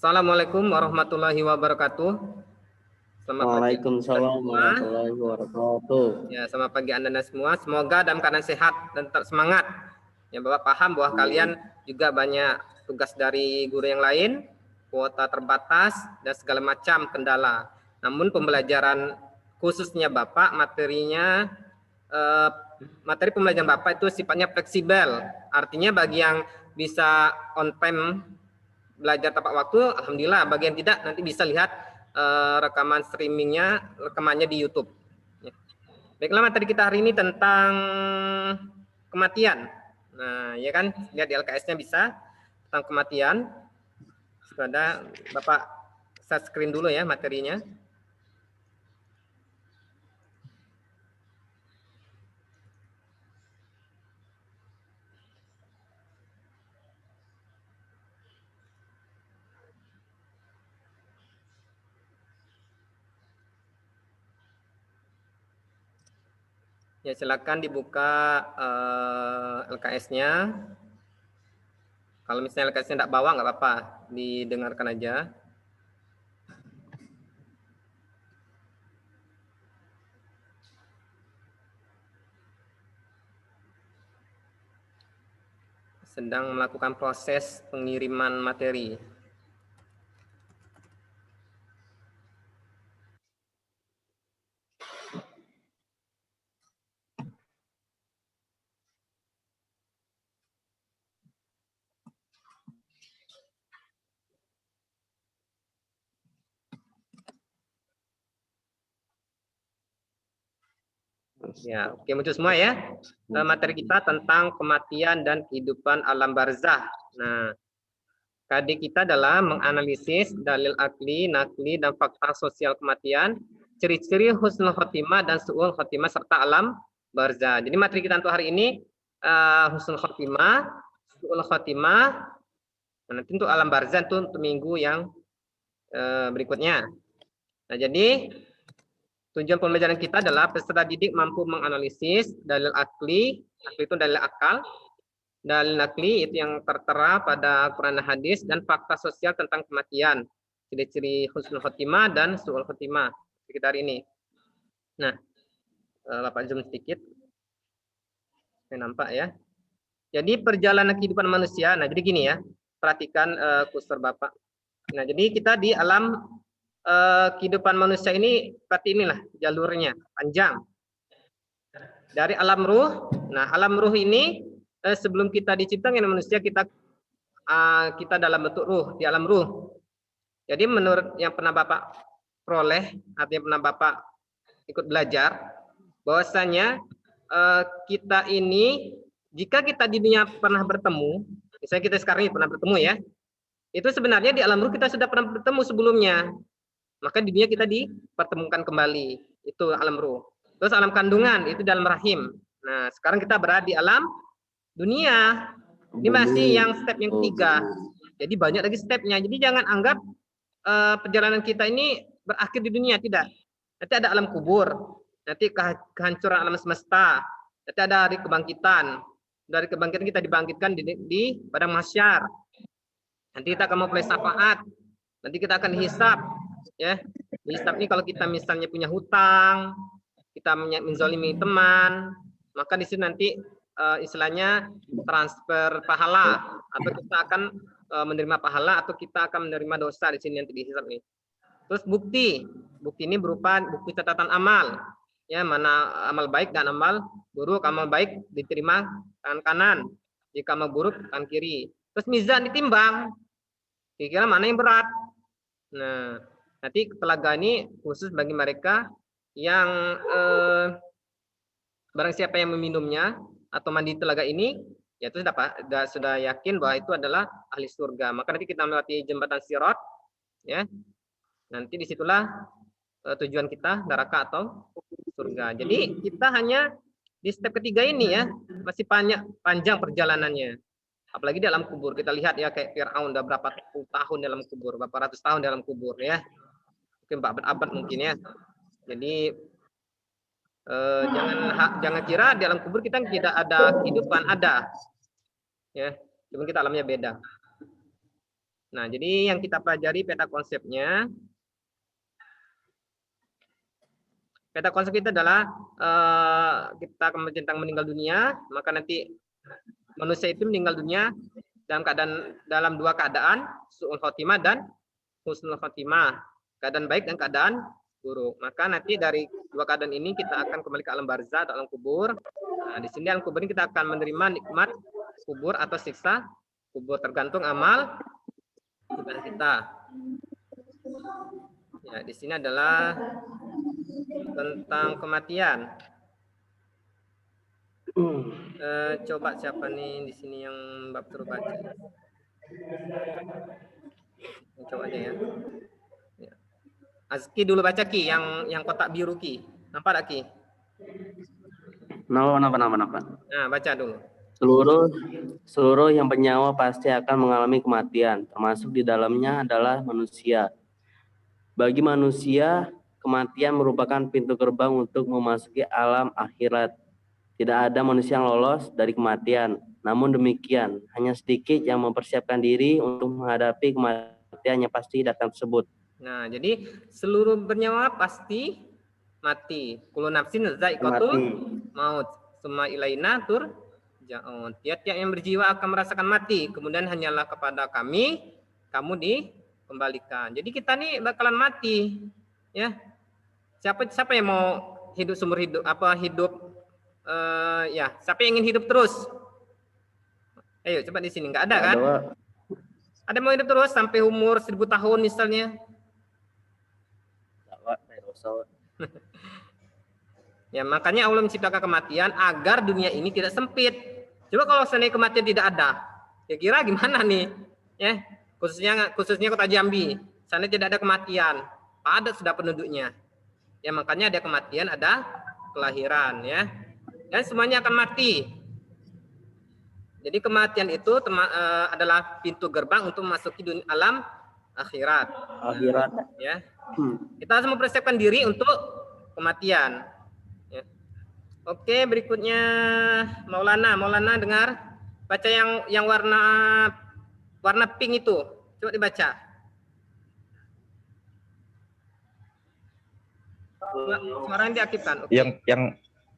Assalamualaikum warahmatullahi wabarakatuh. Selamat pagi Waalaikumsalam warahmatullahi wabarakatuh. Ya, selamat pagi Anda semua. Semoga dalam keadaan sehat dan tetap semangat. Ya, Bapak paham bahwa kalian juga banyak tugas dari guru yang lain, kuota terbatas dan segala macam kendala. Namun pembelajaran khususnya Bapak materi pembelajaran Bapak itu sifatnya fleksibel. Artinya bagi yang bisa on time belajar tepat waktu, alhamdulillah. Bagi yang tidak, nanti bisa lihat rekaman rekamannya di YouTube. Baiklah, materi kita hari ini tentang kematian. Nah, ya kan, lihat di LKS-nya bisa tentang kematian. Sudah, Bapak set screen dulu ya materinya. Ya, silakan dibuka LKS-nya. Kalau misalnya LKS-nya tidak bawa, nggak apa-apa, didengarkan aja. Sedang melakukan proses pengiriman materi. Ya, oke, muncul semua ya. Materi kita tentang kematian dan kehidupan alam barzah. Nah, KD kita adalah menganalisis dalil akli, nakli, dan fakta sosial kematian, ciri-ciri husnul khotimah dan su'ul khotimah serta alam barzah. Jadi materi kita untuk hari ini husnul khotimah, su'ul khotimah. Nanti untuk alam barzah itu untuk minggu yang berikutnya. Nah, jadi tujuan pembelajaran kita adalah peserta didik mampu menganalisis dalil akli itu dalil akal, dalil nakli itu yang tertera pada Quran dan hadis, dan fakta sosial tentang kematian, ciri-ciri husnul khotimah dan su'ul khotimah sekitar ini. Nah, Bapak zoom sedikit, saya nampak ya. Jadi perjalanan kehidupan manusia, nah jadi gini ya, perhatikan kursor Bapak. Nah, jadi kita di alam kehidupan manusia ini seperti inilah jalurnya, panjang. Dari alam ruh. Nah, alam ruh ini sebelum kita diciptakan manusia, kita dalam bentuk ruh, di alam ruh. Jadi menurut yang pernah Bapak peroleh, artinya pernah Bapak ikut belajar, bahwasanya kita ini, jika kita di dunia pernah bertemu, misalnya kita sekarang ini pernah bertemu ya, itu sebenarnya di alam ruh kita sudah pernah bertemu sebelumnya. Maka di dunia kita dipertemukan kembali, itu alam ruh. Terus alam kandungan, itu dalam rahim. Nah, sekarang kita berada di alam dunia. Ini masih yang step yang ketiga. Jadi banyak lagi stepnya. Jadi jangan anggap perjalanan kita ini berakhir di dunia, tidak. Nanti ada alam kubur, nanti kehancuran alam semesta, nanti ada hari kebangkitan. Dari kebangkitan kita dibangkitkan di padang mahsyar. Nanti kita akan memulai syafaat. Nanti kita akan dihisab. Ya, dihisab ini kalau kita misalnya punya hutang, kita menzalimi teman, maka di sini nanti istilahnya transfer pahala, atau kita akan menerima pahala atau kita akan menerima dosa di sini nanti dihisab nih. Terus bukti ini berupa bukti catatan amal, ya, mana amal baik dan amal buruk. Amal baik diterima tangan kanan, jika amal buruk tangan kiri. Terus mizan ditimbang, kira-kira mana yang berat. Nah, nanti telaga ini khusus bagi mereka yang barang siapa yang meminumnya atau mandi telaga ini, ya itu sudah yakin bahwa itu adalah ahli surga. Maka nanti kita melewati jembatan Sirat, ya. Nanti disitulah tujuan kita, neraka atau surga. Jadi kita hanya di step ketiga ini ya, masih panjang perjalanannya. Apalagi di alam kubur, kita lihat ya, kayak Fir'aun udah berapa puluh tahun dalam kubur, berapa ratus tahun dalam kubur ya, mungkin berabad mungkin ya. Jadi jangan kira di alam kubur kita tidak ada kehidupan, ada ya, cuma kita alamnya beda. Nah, jadi yang kita pelajari peta konsepnya. Peta konsep itu adalah kita tentang meninggal dunia, maka nanti manusia itu meninggal dunia dalam dua keadaan, su'ul khotimah dan husnul khotimah. Keadaan baik dan keadaan buruk. Maka nanti dari dua keadaan ini kita akan kembali ke alam barzah atau alam kubur. Nah, di sini alam kubur ini kita akan menerima nikmat kubur atau siksa kubur tergantung amal ibadah kita. Ya, di sini adalah tentang kematian. Coba siapa nih di sini yang Mbak suruh baca? Coba aja ya. Azki dulu baca Ki, yang kotak biru Ki. Nampak tak Ki? Napa. Nah, baca dulu. Seluruh yang bernyawa pasti akan mengalami kematian, termasuk di dalamnya adalah manusia. Bagi manusia, kematian merupakan pintu gerbang untuk memasuki alam akhirat. Tidak ada manusia yang lolos dari kematian. Namun demikian, hanya sedikit yang mempersiapkan diri untuk menghadapi kematian yang pasti datang tersebut. Nah, jadi seluruh bernyawa pasti mati. Kullu nafsin dha'iqatul maut. Summa ilaina turja'un. Tiap-tiap yang berjiwa akan merasakan mati. Kemudian hanyalah kepada kami kamu dikembalikan. Jadi kita nih bakalan mati, ya. Siapa yang mau hidup seumur hidup? Ya, siapa yang ingin hidup terus? Ayo, coba di sini nggak ada kan? Ada mau hidup terus sampai umur 1000 tahun misalnya? Ya, makanya Allah menciptakan kematian agar dunia ini tidak sempit. Coba kalau seandainya kematian tidak ada, ya kira gimana nih? Ya, khususnya kota Jambi, sana tidak ada kematian, padat sudah penduduknya. Ya, makanya ada kematian, ada kelahiran, ya. Dan semuanya akan mati. Jadi kematian itu adalah pintu gerbang untuk memasuki dunia alam akhirat. Ya. Kita harus mempersiapkan diri untuk kematian. Ya. Oke, berikutnya Maulana dengar, baca yang warna pink itu, coba dibaca. Suaranya diaktifkan. Okay.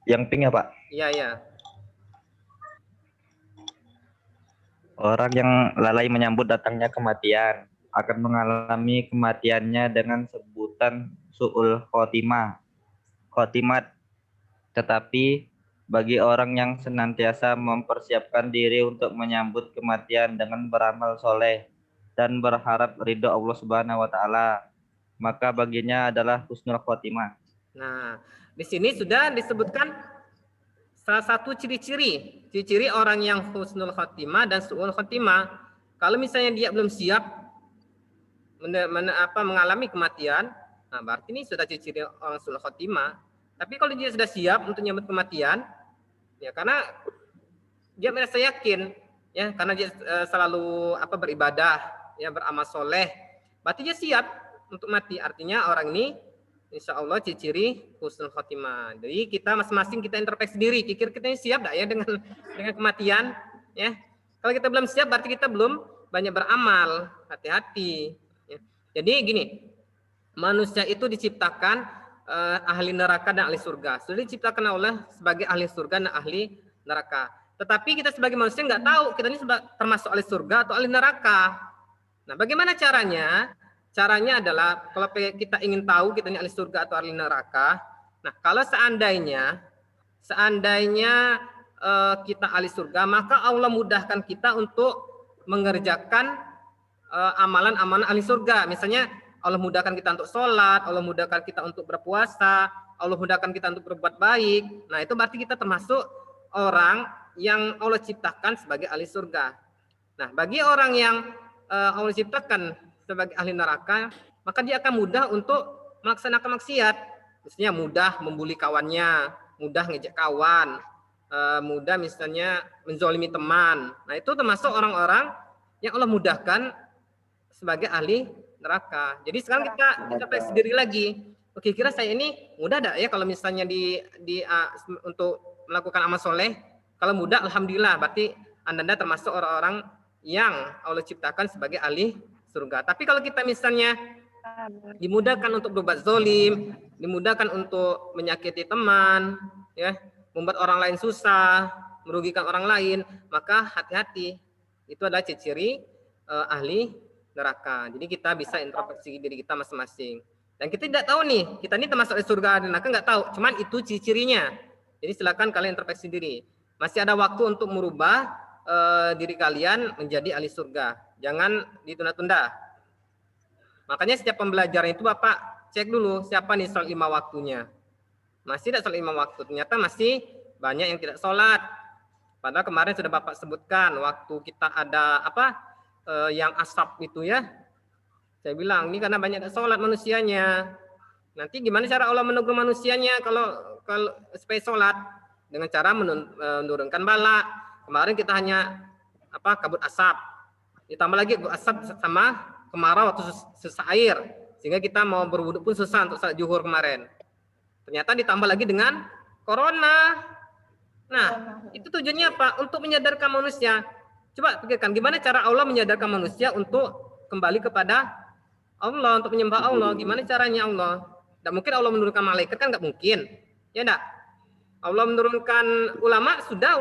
Yang pink ya Pak? Iya. Orang yang lalai menyambut datangnya kematian akan mengalami kematiannya dengan sebutan su'ul khotimat. Tetapi bagi orang yang senantiasa mempersiapkan diri untuk menyambut kematian dengan beramal soleh dan berharap ridho Allah Subhanahu wa taala, maka baginya adalah husnul khotimah. Nah, di sini sudah disebutkan salah satu ciri-ciri orang yang husnul khotimah dan su'ul khotimah. Kalau misalnya dia belum siap mengalami kematian, nah berarti ini sudah ciri-ciri orang su'ul khotimah. Tapi kalau dia sudah siap untuk menyambut kematian, ya karena dia merasa yakin, ya karena dia selalu beribadah, ya beramal soleh, berarti dia siap untuk mati. Artinya orang ini insya Allah ciri-ciri husnul khotimah. Jadi kita masing-masing kita introspeksi diri, kira-kira kita ini siap tidak ya dengan kematian? Ya, kalau kita belum siap berarti kita belum banyak beramal. Hati-hati. Ya. Jadi gini, manusia itu diciptakan ahli neraka dan ahli surga. Sudah diciptakan Allah sebagai ahli surga dan ahli neraka. Tetapi kita sebagai manusia nggak tahu kita ini termasuk ahli surga atau ahli neraka. Nah, bagaimana caranya? Caranya adalah kalau kita ingin tahu kita ini ahli surga atau ahli neraka. Nah, kalau seandainya kita ahli surga, maka Allah mudahkan kita untuk mengerjakan amalan-amalan ahli surga. Misalnya Allah mudahkan kita untuk sholat, Allah mudahkan kita untuk berpuasa, Allah mudahkan kita untuk berbuat baik. Nah, itu berarti kita termasuk orang yang Allah ciptakan sebagai ahli surga. Nah, bagi orang yang Allah ciptakan sebagai ahli neraka, maka dia akan mudah untuk melaksanakan maksiat. Misalnya mudah membuli kawannya, mudah ngejek kawan, mudah misalnya menzolimi teman. Nah, itu termasuk orang-orang yang Allah mudahkan sebagai ahli neraka. Jadi sekarang kita periksa diri lagi. Oke, kira saya ini mudah enggak ya kalau misalnya untuk melakukan amal soleh? Kalau mudah, alhamdulillah, berarti Anda termasuk orang-orang yang Allah ciptakan sebagai ahli surga. Tapi kalau kita misalnya dimudahkan untuk berbuat zolim, dimudahkan untuk menyakiti teman, ya, membuat orang lain susah, merugikan orang lain, maka hati-hati. Itu adalah ciri ahli neraka. Jadi kita bisa introspeksi diri kita masing-masing. Dan kita tidak tahu nih, kita ini termasuk di surga dan neraka nggak tahu. Cuman itu ciri-cirinya. Jadi silakan kalian introspeksi diri. Masih ada waktu untuk merubah diri kalian menjadi ahli surga. Jangan ditunda-tunda. Makanya setiap pembelajaran itu Bapak cek dulu siapa nih sholat 5 waktunya. Masih tidak sholat 5 waktu. Ternyata masih banyak yang tidak sholat. Padahal kemarin sudah Bapak sebutkan waktu kita ada yang asap itu ya. Saya bilang ini karena banyak sholat manusianya. Nanti gimana cara Allah menegur manusianya kalau supaya sholat? Dengan cara menurunkan bala. Kemarin kita hanya kabut asap. Ditambah lagi kabut asap sama kemarau atau susah air. Sehingga kita mau berwudu pun susah untuk salat zuhur kemarin. Ternyata ditambah lagi dengan corona. Nah, itu tujuannya apa? Untuk menyadarkan manusia. Coba pikirkan gimana cara Allah menyadarkan manusia untuk kembali kepada Allah, untuk menyembah Allah. Gimana caranya Allah? Tidak mungkin Allah menurunkan malaikat, kan nggak mungkin. Ya enggak? Allah menurunkan ulama sudah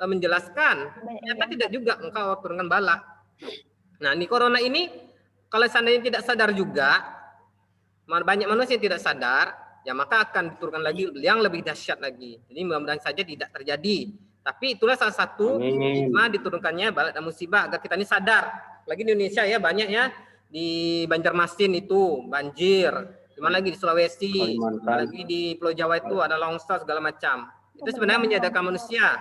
menjelaskan. Ternyata tidak juga, maka Allah turunkan bala. Nah, di corona ini kalau seandainya tidak sadar juga, banyak manusia yang tidak sadar, ya maka akan diturunkan lagi yang lebih dahsyat lagi. Jadi mudah-mudahan saja tidak terjadi. Tapi itulah salah satu hikmah diturunkannya bala dan musibah agar kita ini sadar. Lagi di Indonesia ya banyak ya, di Banjarmasin itu banjir, di mana lagi di Sulawesi, lagi di Pulau Jawa itu ada longsor segala macam. Itu sebenarnya menyadarkan manusia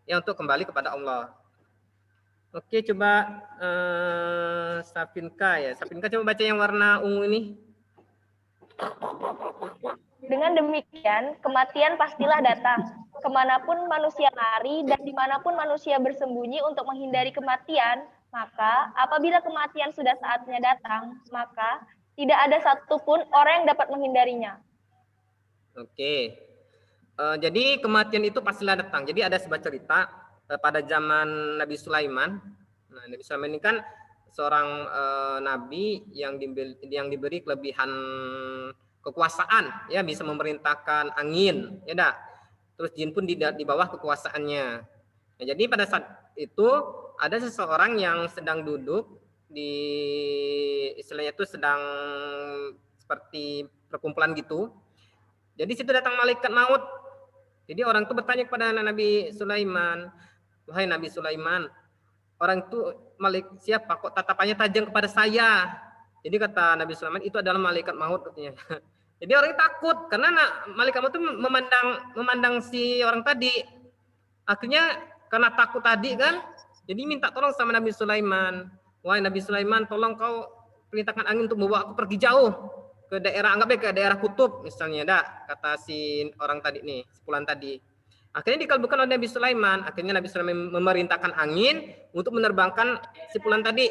ya untuk kembali kepada Allah. Oke, coba Sapinka ya. Sapinka coba baca yang warna ungu ini. Dengan demikian, kematian pastilah datang. Kemanapun manusia lari dan dimanapun manusia bersembunyi untuk menghindari kematian, maka apabila kematian sudah saatnya datang, maka tidak ada satupun orang yang dapat menghindarinya. Oke. Jadi kematian itu pastilah datang. Jadi ada sebuah cerita pada zaman Nabi Sulaiman. Nah, Nabi Sulaiman ini kan seorang nabi yang diberi kelebihan kekuasaan, ya bisa memerintahkan angin, ya dah. Terus jin pun di bawah kekuasaannya. Nah, jadi pada saat itu ada seseorang yang sedang duduk di istilahnya itu sedang seperti perkumpulan gitu. Jadi situ datang malaikat maut. Jadi orang itu bertanya kepada Nabi Sulaiman, "Wahai Nabi Sulaiman, orang itu siapa kok tatapannya tajam kepada saya?" Jadi kata Nabi Sulaiman, itu adalah malaikat maut katanya. Jadi orang takut karena malaikat maut itu memandang si orang tadi. Akhirnya karena takut tadi kan, jadi minta tolong sama Nabi Sulaiman. "Wahai Nabi Sulaiman, tolong kau perintahkan angin untuk membawa aku pergi jauh ke daerah, anggapnya ke daerah kutub misalnya, dah," kata si orang tadi nih, sepulan tadi. Akhirnya dikabulkan oleh Nabi Sulaiman. Akhirnya Nabi Sulaiman memerintahkan angin untuk menerbangkan si sepulan tadi.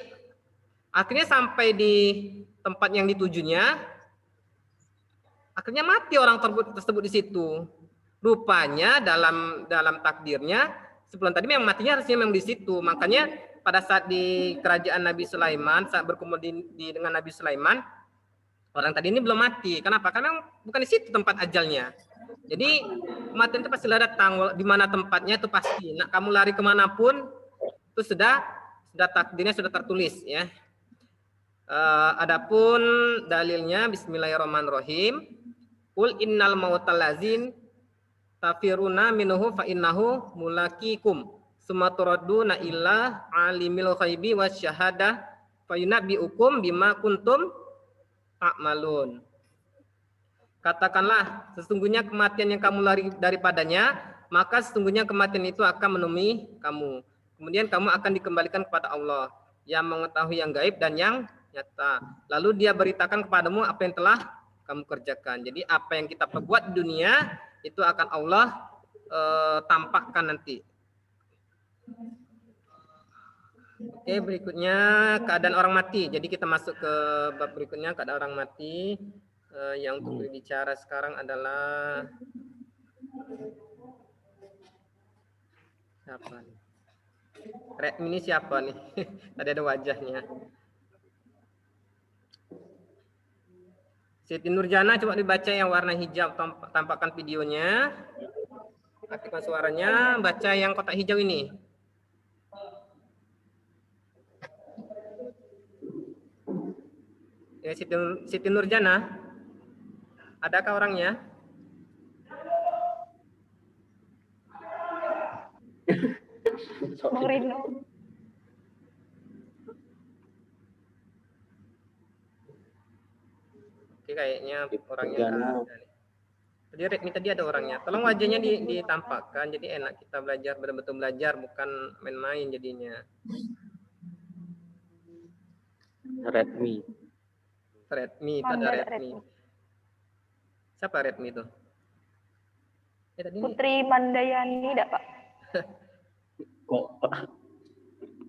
Akhirnya sampai di tempat yang ditujunya. Akhirnya mati orang tersebut di situ. Rupanya dalam takdirnya sepulan tadi memang matinya harusnya memang di situ. Makanya pada saat di kerajaan Nabi Sulaiman, saat berkumpul dengan Nabi Sulaiman, orang tadi ini belum mati. Kenapa? Karena bukan di situ tempat ajalnya. Jadi kematian itu pasti datang. Di mana tempatnya itu pasti. Nak kamu lari kemanapun itu sudah takdirnya sudah tertulis ya. Adapun dalilnya Bismillahirrahmanirrahim. Qul innal mautal ladzin tafiruna minhu fa innahu mulaqikum summa turadduna illa alimil ghaibi wasyahadah fayunabbiukum bima kuntum ta'malun. Katakanlah, sesungguhnya kematian yang kamu lari daripadanya, maka sesungguhnya kematian itu akan menemui kamu. Kemudian kamu akan dikembalikan kepada Allah yang mengetahui yang gaib dan yang nyata. Lalu dia beritakan kepadamu apa yang telah kamu kerjakan. Jadi apa yang kita perbuat di dunia itu akan Allah tampakkan nanti. Oke, berikutnya keadaan orang mati. Jadi kita masuk ke bab berikutnya, keadaan orang mati. Yang untuk berbicara sekarang adalah siapa? Redmi ini siapa nih? Tadi ada wajahnya. Siti Nurjana, coba dibaca yang warna hijau, tampakkan videonya. Aktifkan suaranya, baca yang kotak hijau ini. Ya, Siti Nurjana, adakah orangnya? Bang Rino. Oke, kayaknya orangnya nggak ada nih. Tadi Redmi tadi ada orangnya. Tolong wajahnya ditampakkan, jadi enak kita belajar, betul-betul belajar, bukan main-main jadinya. Redmi. Redmi, itu ada Redmi. Siapa Redmi itu? Tadi Putri Mandayani, enggak, Pak? Kok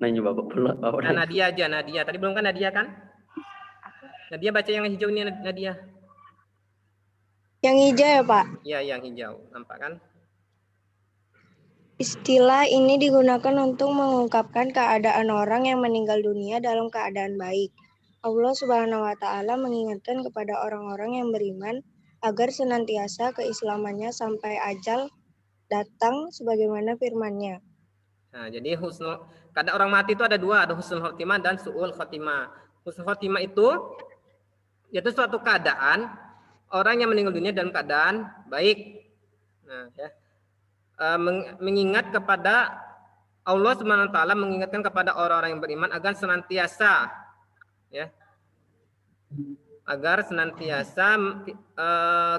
nanya Bapak pula? Nah, Nadia aja, Nadia. Tadi belum kan Nadia kan? Nadia baca yang hijau ini, Nadia. Yang hijau ya, Pak? Iya, yang hijau. Nampak kan? Istilah ini digunakan untuk mengungkapkan keadaan orang yang meninggal dunia dalam keadaan baik. Allah Subhanahu wa Ta'ala mengingatkan kepada orang-orang yang beriman agar senantiasa keislamannya sampai ajal datang sebagaimana firman-Nya. Nah, jadi kadang orang mati itu ada dua, ada husnul khotimah dan su'ul khotimah. Husnul khotimah itu yaitu suatu keadaan orang yang meninggal dunia dalam keadaan baik. Nah, ya. Mengingat kepada Allah Subhanahu wa Ta'ala, mengingatkan kepada orang-orang yang beriman agar senantiasa ya, agar senantiasa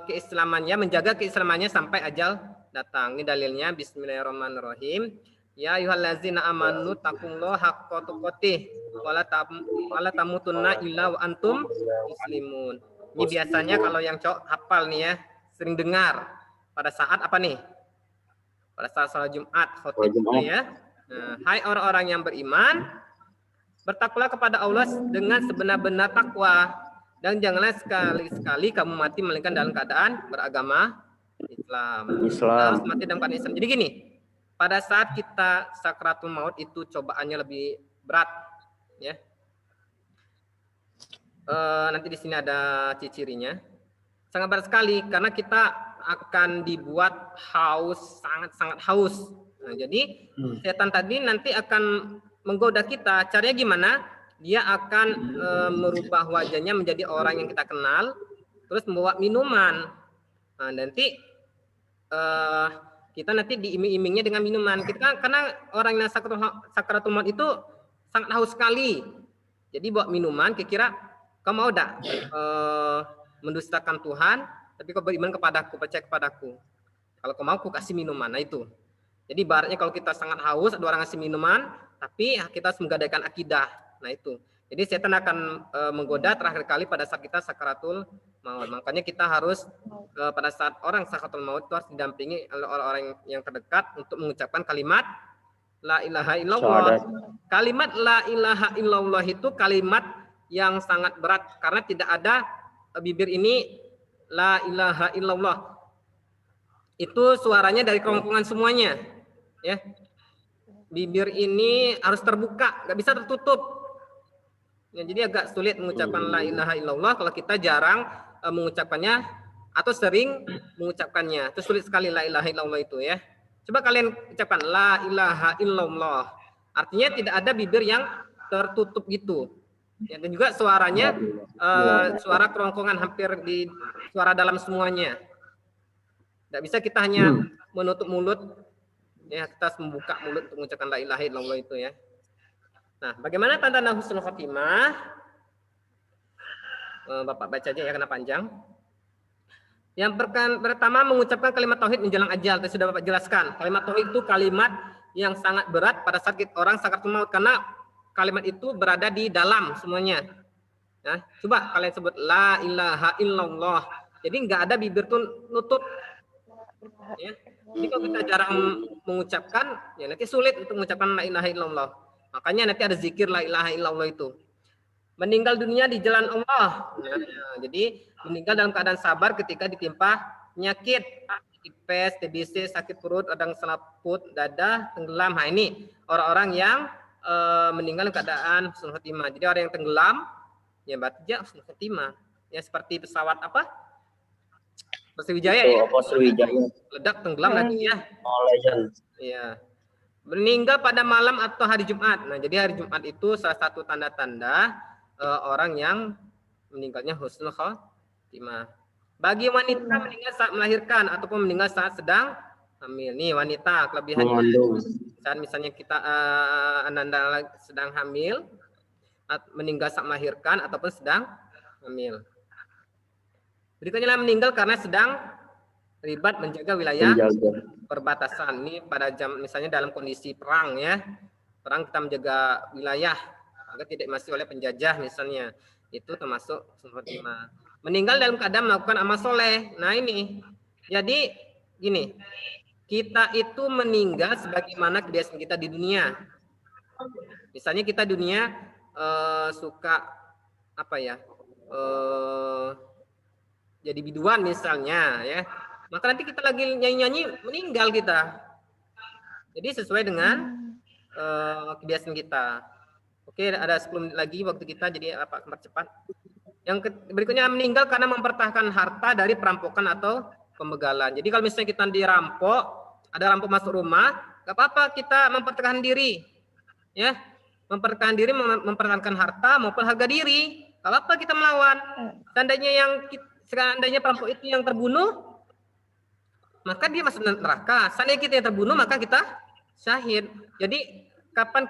keislamannya, menjaga keislamannya sampai ajal datang. Ini dalilnya, bismillahirrahmanirrahim. Ya ayyuhallazina amanu taqullaha haqqa tuqatih wala tamutunna illa wa antum muslimun. Ini biasanya kalau yang cowok hafal nih ya, sering dengar pada saat apa nih? Pada saat salat Jumat, khotbah ya. Nah, hai orang-orang yang beriman, bertakwalah kepada Allah dengan sebenar-benar takwa, dan janganlah sekali-sekali kamu mati melainkan dalam keadaan beragama Islam. Kita harus mati dalam keadaan Islam. Jadi gini, pada saat kita sakratul maut itu cobaannya lebih berat, ya. Nanti di sini ada ciri-cirinya. Sangat berat sekali karena kita akan dibuat haus, sangat-sangat haus. Nah, jadi setan tadi nanti akan menggoda kita. Caranya gimana? Dia akan merubah wajahnya menjadi orang yang kita kenal, terus membawa minuman. Nah, nanti kita nanti diiming-imingnya dengan minuman. Kita karena orang yang sakratul maut itu sangat haus sekali. Jadi bawa minuman, kira-kira kau mau tak mendustakan Tuhan, tapi kau beriman kepadaku, percaya kepadaku. Kalau kau mau, aku kasih minuman. Nah itu. Jadi ibaratnya kalau kita sangat haus, ada orang ngasih minuman, tapi kita harus menggadaikan akidah. Nah itu. Jadi setan akan menggoda terakhir kali pada saat kita sakaratul maut. Makanya kita harus pada saat orang sakaratul maut itu harus didampingi oleh orang-orang yang terdekat untuk mengucapkan kalimat la ilaha illallah. Kalimat la ilaha illallah itu kalimat yang sangat berat karena tidak ada bibir ini la ilaha illallah. Itu suaranya dari kerongkongan semuanya, ya. Bibir ini harus terbuka, nggak bisa tertutup. Ya, jadi agak sulit mengucapkan la ilaha illallah kalau kita jarang mengucapkannya atau sering mengucapkannya. Itu sulit sekali la ilaha illallah itu ya. Coba kalian ucapkan la ilaha illallah. Artinya tidak ada bibir yang tertutup gitu. Ya, dan juga suaranya suara kerongkongan hampir di suara dalam semuanya. Tidak bisa kita hanya menutup mulut, ya kita harus membuka mulut untuk mengucapkan la ilaha illallah itu ya. Nah, bagaimana tanda-tanda husnul khotimah? Bapak baca aja ya karena panjang. Yang pertama mengucapkan kalimat tauhid menjelang ajal. Tadi sudah Bapak jelaskan. Kalimat tauhid itu kalimat yang sangat berat pada saat orang sakaratul maut karena kalimat itu berada di dalam semuanya. Ya, coba kalian sebut la ilaha illallah. Jadi nggak ada bibir tuh nutup. Ya. Jadi kalau kita jarang mengucapkan, ya nanti sulit untuk mengucapkan la ilaha illallah. Makanya nanti ada zikir la ilaha illallah itu. Meninggal dunia di jalan Allah. Nah, jadi meninggal dalam keadaan sabar ketika ditimpa penyakit. tipes, TBC, sakit perut, radang selaput, dada, tenggelam. Nah, ini orang-orang yang meninggal dalam keadaan husnul khotimah. Jadi orang yang tenggelam, ya berarti dia husnul khotimah. Ya seperti pesawat apa? Sriwijaya ya. Sriwijaya. Ledak tenggelam lagi ya. Oh, Legend. Iya. Meninggal pada malam atau hari Jumat. Nah, jadi hari Jumat itu salah satu tanda-tanda orang yang meninggalnya husnul khotimah. Bagi wanita meninggal saat melahirkan ataupun meninggal saat sedang hamil. Nih wanita kelebihannya. Saat misalnya kita Ananda sedang hamil, meninggal saat melahirkan ataupun sedang hamil. Berikutnya meninggal karena sedang terlibat menjaga wilayah perbatasan. Ini pada jam misalnya dalam kondisi perang ya. Perang kita menjaga wilayah agar tidak dimasuki oleh penjajah misalnya. Itu termasuk husnul khotimah. Meninggal dalam keadaan melakukan amal soleh. Nah ini. Jadi gini. Kita itu meninggal sebagaimana kebiasaan kita di dunia. Misalnya kita dunia suka apa ya? Jadi biduan misalnya ya. Maka nanti kita lagi nyanyi-nyanyi meninggal kita. Jadi sesuai dengan kebiasaan kita. Oke, ada 10 menit lagi waktu kita, jadi apa cepat. Yang berikutnya meninggal karena mempertahankan harta dari perampokan atau pembegalan. Jadi kalau misalnya kita dirampok, ada rampok masuk rumah, gak apa-apa kita mempertahankan diri. Ya, mempertahankan diri, mempertahankan harta maupun harga diri. Gak apa-apa kita melawan. Seandainya perampok itu yang terbunuh, maka dia masuk neraka. Seandainya kita yang terbunuh, maka kita syahid. Jadi kapan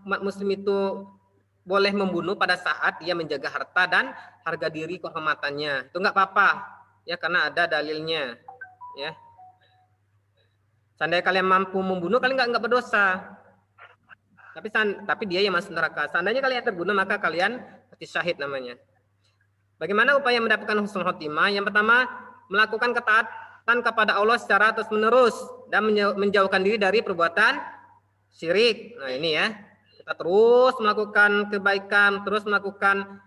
umat muslim itu boleh membunuh? Pada saat dia menjaga harta dan harga diri kehormatannya. Itu nggak apa-apa ya, karena ada dalilnya ya. Seandainya kalian mampu membunuh, kalian nggak berdosa. Tapi dia yang masuk neraka. Seandainya kalian terbunuh, maka kalian mati syahid namanya. Bagaimana upaya mendapatkan husnul khotimah? Yang pertama, melakukan ketaatan kepada Allah secara terus-menerus dan menjauhkan diri dari perbuatan syirik. Nah ini ya, kita terus melakukan kebaikan, terus melakukan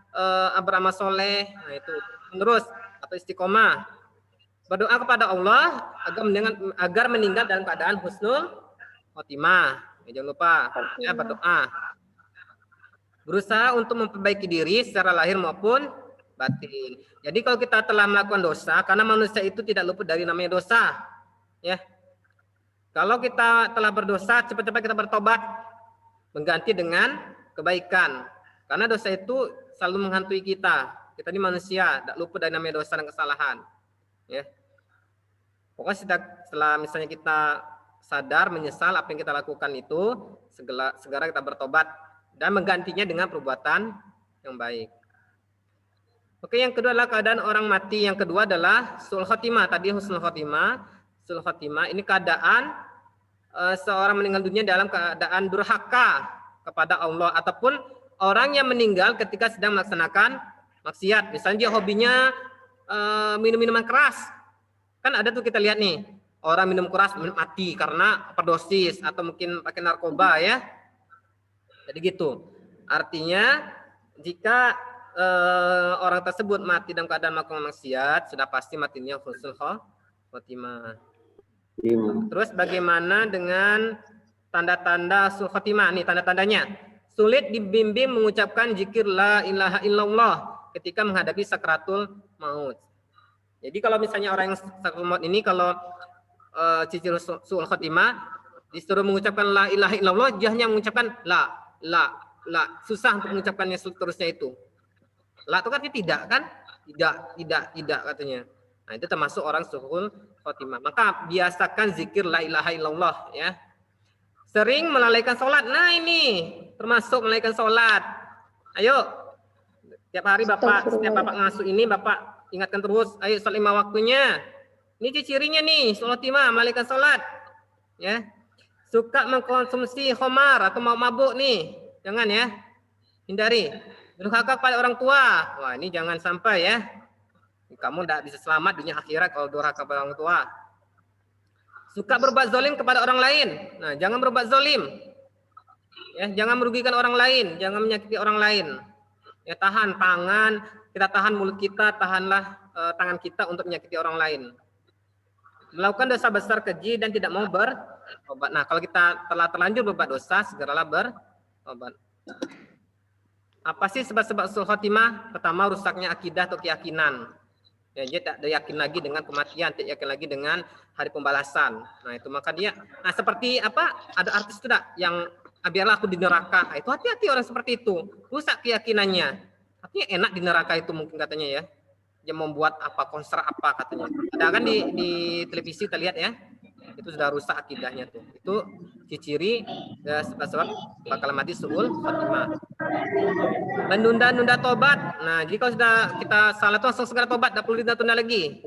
beramal soleh. Nah itu terus atau istiqomah. Berdoa kepada Allah agar meninggal dalam keadaan husnul khotimah. Jangan lupa ya, berdoa. Berusaha untuk memperbaiki diri secara lahir maupun batin. Jadi kalau kita telah melakukan dosa, karena manusia itu tidak luput dari namanya dosa, ya. Kalau kita telah berdosa, cepat-cepat kita bertobat, mengganti dengan kebaikan. Karena dosa itu selalu menghantui kita. Kita ini manusia, tidak luput dari namanya dosa dan kesalahan. Ya. Pokoknya setelah misalnya kita sadar, menyesal apa yang kita lakukan itu, segera kita bertobat dan menggantinya dengan perbuatan yang baik. Oke, yang kedua adalah keadaan orang mati. Yang kedua adalah su'ul khotimah. Tadi husnul khotimah. Su'ul khotimah ini keadaan seorang meninggal dunia dalam keadaan durhaka kepada Allah, ataupun orang yang meninggal ketika sedang melaksanakan maksiat. Misalnya dia hobinya minum minuman keras. Kan ada tuh kita lihat nih, orang minum keras mati karena overdosis atau mungkin pakai narkoba ya. Jadi gitu. Artinya jika orang tersebut mati dalam keadaan melakukan maksiat, sudah pasti matinya husnul khotimah. Terus bagaimana dengan tanda-tanda husnul khotimah? Nih tanda-tandanya. Sulit dibimbing mengucapkan zikir la ilaha illallah ketika menghadapi sakratul maut. Jadi kalau misalnya orang yang sakratul maut ini, kalau ciri husnul khotimah disuruh mengucapkan la ilaha illallah, dia hanya mengucapkan la. Susah untuk mengucapkannya seterusnya itu. La itu kan tidak kan? Tidak katanya. Nah, itu termasuk orang suhul khotimah. Maka biasakan zikir la ilaha illallah ya. Sering melalaikan sholat. Nah, ini termasuk melalaikan sholat. Ayo. Setiap hari setiap Bapak ngasuh ini, Bapak ingatkan terus, ayo sholat 5 waktunya. Ini cirinya nih, sholat khotimah, melalaikan sholat. Ya. Suka mengkonsumsi khamar atau mau mabuk nih. Jangan ya. Hindari. Durhaka kepada orang tua. Wah, ini jangan sampai ya. Kamu tidak bisa selamat dunia akhirat kalau durhaka kepada orang tua. Suka berbuat zalim kepada orang lain. Nah, jangan berbuat zalim. Ya, jangan merugikan orang lain, jangan menyakiti orang lain. Ya, tahan tangan, kita tahan mulut kita, tahanlah tangan kita untuk menyakiti orang lain. Melakukan dosa besar keji dan tidak mau berobat. Nah, kalau kita telah terlanjur berbuat dosa, segeralah berobat. Apa sih sebab-sebab su'ul khotimah? Pertama, rusaknya akidah atau keyakinan. Ya, dia tak ada yakin lagi dengan kematian, tidak yakin lagi dengan hari pembalasan. Nah, itu maka dia, nah seperti apa? Ada artis tidak yang biarlah aku di neraka. Nah, itu hati-hati orang seperti itu. Rusak keyakinannya. Artinya enak di neraka itu mungkin katanya ya. Dia membuat apa konser apa katanya. Ada kan di televisi kita lihat ya. Itu sudah rusak akidahnya tuh. Itu ciri-ciri sebab bakal mati su'ul khotimah. Menunda-nunda tobat. Nah, jika sudah kita salah itu langsung segera tobat, tidak perlu ditunda lagi.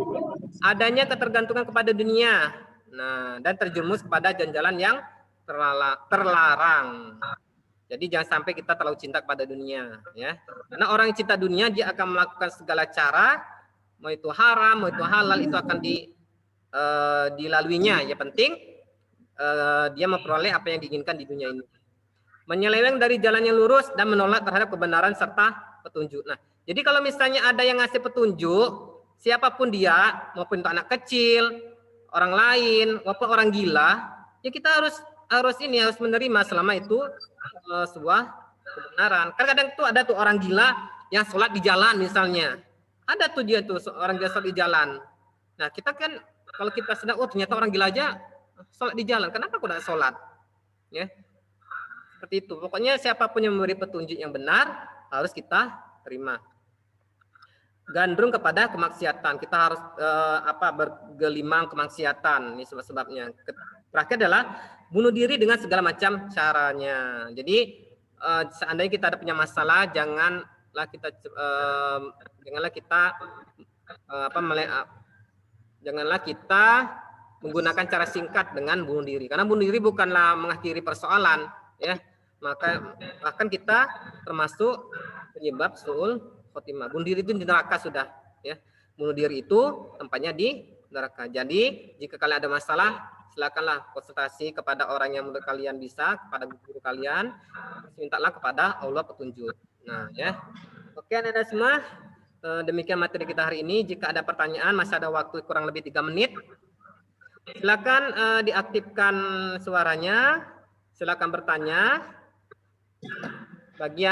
Adanya ketergantungan kepada dunia. Nah, dan terjerumus kepada jalan-jalan yang terlarang. Jadi jangan sampai kita terlalu cinta kepada dunia, ya. Karena orang yang cinta dunia dia akan melakukan segala cara, mau itu haram, mau itu halal, itu akan dilaluinya. Ya penting dia memperoleh apa yang diinginkan di dunia ini. Menyeleweng dari jalan yang lurus dan menolak terhadap kebenaran serta petunjuk. Nah, jadi kalau misalnya ada yang ngasih petunjuk, siapapun dia, maupun itu anak kecil, orang lain, maupun orang gila, ya kita harus menerima selama itu sebuah kebenaran. Kadang-kadang tuh ada tuh orang gila yang sholat di jalan misalnya. Ada tuh dia tuh orang gila sholat di jalan. Nah, kita kan kalau kita sedang, oh ternyata orang gila aja sholat di jalan. Kenapa kok tidak sholat? Ya. Seperti itu. Pokoknya siapapun yang memberi petunjuk yang benar harus kita terima. Gandrung kepada kemaksiatan. Kita harus bergelimang kemaksiatan. Ini sebab-sebabnya. Terakhir adalah bunuh diri dengan segala macam caranya. Jadi seandainya kita ada punya masalah, janganlah kita menggunakan cara singkat dengan bunuh diri. Karena bunuh diri bukanlah mengakhiri persoalan, ya. Maka bahkan kita termasuk penyebab su'ul khotimah. Bunuh diri itu di neraka sudah, ya. Bunuh diri itu tempatnya di neraka. Jadi jika kalian ada masalah, silakanlah konsultasi kepada orang yang menurut kalian bisa, kepada guru kalian, mintalah kepada Allah petunjuk. Nah, ya. Oke, Anda semua, demikian materi kita hari ini. Jika ada pertanyaan, masih ada waktu kurang lebih 3 menit. Silakan diaktifkan suaranya. Silakan bertanya. Bagi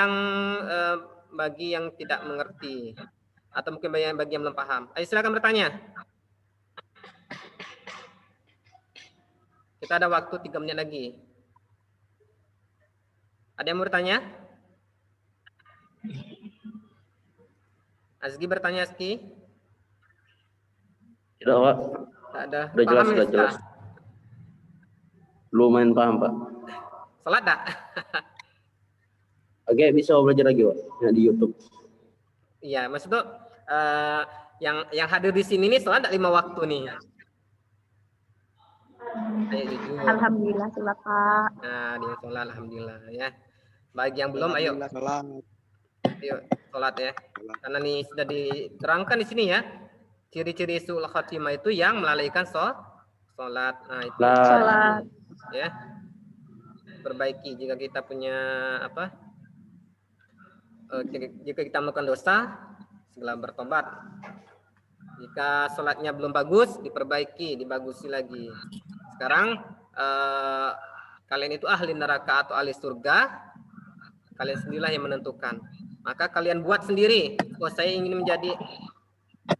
yang tidak mengerti atau mungkin bagi yang belum paham. Ayo silakan bertanya. Kita ada waktu 3 menit lagi. Ada yang mau bertanya? Azki bertanya, Azki? Tidak, Pak. Tak ada. Sudah jelas, Paham, sudah jelas. Lumayan paham, Pak. Salat tak? Oke, bisa belajar lagi, Pak. Ya, di YouTube. Iya, maksud tuh yang hadir di sini nih salat tak 5 waktu nih? Alhamdulillah sholat, Pak. Nah, dia sholat alhamdulillah ya. Bagi yang belum, ayo. Ayo sholat ya. Karena nih sudah diterangkan di sini ya. Ciri-ciri su'ul khotimah itu yang melalaikan sholat. Nah, itu. Sholat. Ya. Perbaiki jika kita punya jika kita melakukan dosa, segera bertobat. Jika sholatnya belum bagus, diperbaiki, dibagusi lagi. Sekarang kalian itu ahli neraka atau ahli surga, kalian sendirilah yang menentukan. Maka kalian buat sendiri. Oh, saya ingin menjadi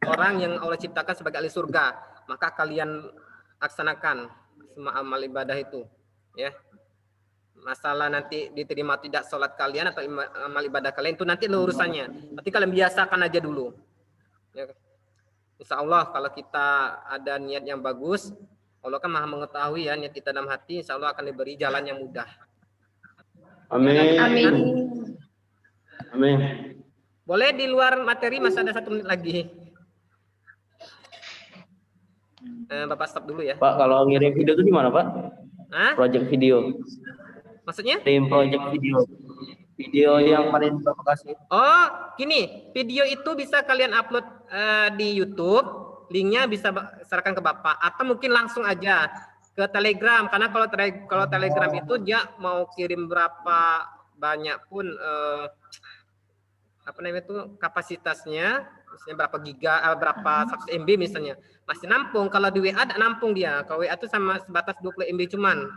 orang yang Allah ciptakan sebagai ahli surga. Maka kalian laksanakan semua amal ibadah itu. Ya. Masalah nanti diterima tidak sholat kalian atau amal ibadah kalian itu nanti urusannya. Tapi kalian biasakan aja dulu. Ya. Insya Allah kalau kita ada niat yang bagus, Allah kan maha mengetahui ya niat kita dalam hati, insya Allah akan diberi jalan yang mudah. Amin. Amin. Amin. Boleh di luar materi, masih ada 1 menit lagi. Bapak stop dulu ya. Pak, kalau ngirim video itu di mana, Pak? Hah? Project video. Maksudnya? Tim project video. Video yang paling Bapak kasih. Oh, gini, video itu bisa kalian upload di YouTube, linknya bisa serahkan ke Bapak, atau mungkin langsung aja ke Telegram, karena kalau Telegram itu dia mau kirim berapa banyak pun kapasitasnya, misalnya berapa giga, berapa 100 MB misalnya. masih nampung. Kalau di WA ada nampung dia. Kalau WA itu sama sebatas 20 MB cuman.